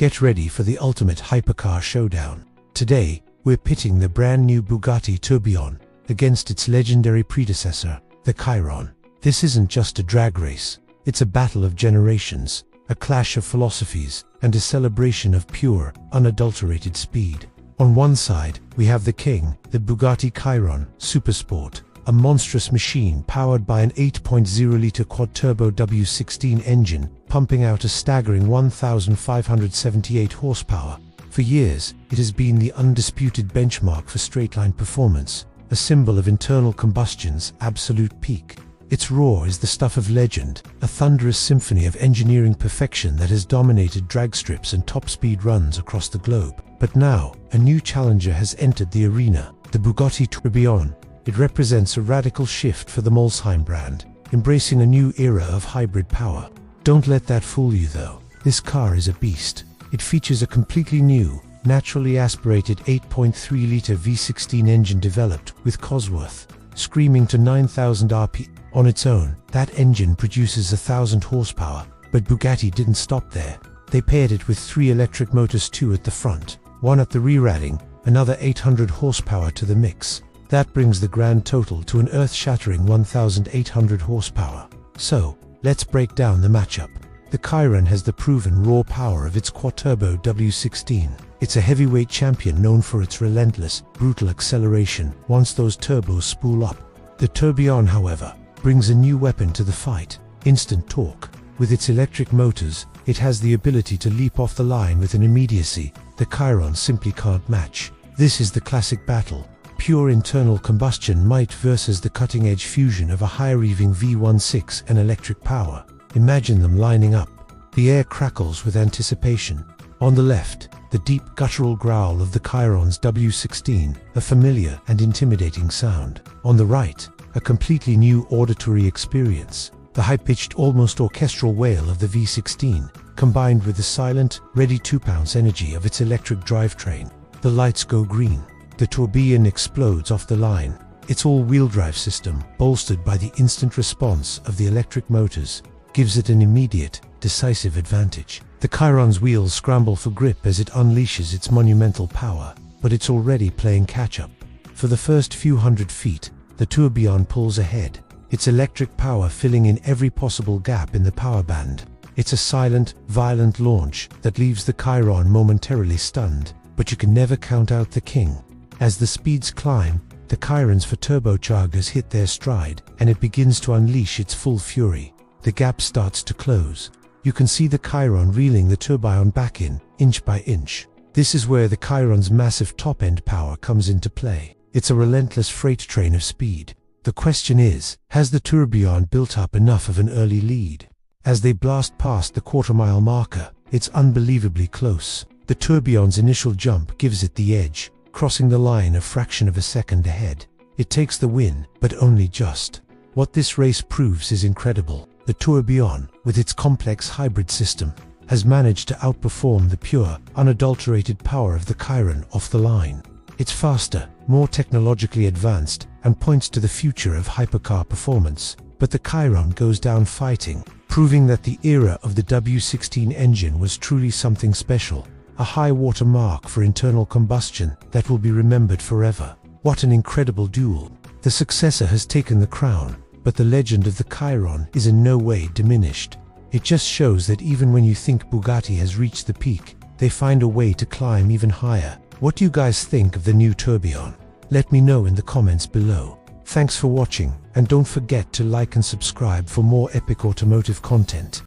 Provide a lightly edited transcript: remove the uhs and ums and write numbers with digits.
Get ready for the ultimate hypercar showdown. Today, we're pitting the brand new Bugatti Tourbillon against its legendary predecessor, the Chiron. This isn't just a drag race, it's a battle of generations, a clash of philosophies, and a celebration of pure, unadulterated speed. On one side, we have the king, the Bugatti Chiron Supersport, a monstrous machine powered by an 8.0-litre quad-turbo W16 engine, pumping out a staggering 1,578 horsepower. For years, it has been the undisputed benchmark for straight-line performance, a symbol of internal combustion's absolute peak. Its roar is the stuff of legend, a thunderous symphony of engineering perfection that has dominated drag strips and top-speed runs across the globe. But now, a new challenger has entered the arena, the Bugatti Tourbillon. It represents a radical shift for the Molsheim brand, embracing a new era of hybrid power. Don't let that fool you though. This car is a beast. It features a completely new, naturally aspirated 8.3-litre V16 engine developed with Cosworth, screaming to 9,000 RP. On its own, that engine produces 1,000 horsepower, but Bugatti didn't stop there. They paired it with 3 electric motors, 2 at the front, 1 at the rear, adding another 800 horsepower to the mix. That brings the grand total to an earth-shattering 1,800 horsepower. So, let's break down the matchup. The Chiron has the proven raw power of its quad-turbo W16. It's a heavyweight champion known for its relentless, brutal acceleration once those turbos spool up. The Tourbillon, however, brings a new weapon to the fight: instant torque. With its electric motors, it has the ability to leap off the line with an immediacy the Chiron simply can't match. This is the classic battle: pure internal combustion might versus the cutting-edge fusion of a high-revving V16 and electric power. Imagine them lining up. The air crackles with anticipation. On the left, the deep guttural growl of the Chiron's W16, a familiar and intimidating sound. On the right, a completely new auditory experience. The high-pitched, almost orchestral wail of the V16, combined with the silent, ready to pounce energy of its electric drivetrain. The lights go green. The Tourbillon explodes off the line. Its all-wheel drive system, bolstered by the instant response of the electric motors, gives it an immediate, decisive advantage. The Chiron's wheels scramble for grip as it unleashes its monumental power, but it's already playing catch-up. For the first few hundred feet, the Tourbillon pulls ahead, its electric power filling in every possible gap in the power band. It's a silent, violent launch that leaves the Chiron momentarily stunned, but you can never count out the king. As the speeds climb, the Chiron's turbochargers hit their stride, and it begins to unleash its full fury. The gap starts to close. You can see the Chiron reeling the Tourbillon back in, inch by inch. This is where the Chiron's massive top-end power comes into play. It's a relentless freight train of speed. The question is, has the Tourbillon built up enough of an early lead? As they blast past the quarter-mile marker, it's unbelievably close. The Tourbillon's initial jump gives it the edge, crossing the line a fraction of a second ahead. It takes the win, but only just. What this race proves is incredible. The Tourbillon, with its complex hybrid system, has managed to outperform the pure, unadulterated power of the Chiron off the line. It's faster, more technologically advanced, and points to the future of hypercar performance. But the Chiron goes down fighting, proving that the era of the W16 engine was truly something special. A high-water mark for internal combustion that will be remembered forever. What an incredible duel. The successor has taken the crown, but the legend of the Chiron is in no way diminished. It just shows that even when you think Bugatti has reached the peak, they find a way to climb even higher. What do you guys think of the new Tourbillon? Let me know in the comments below. Thanks for watching, and don't forget to like and subscribe for more epic automotive content.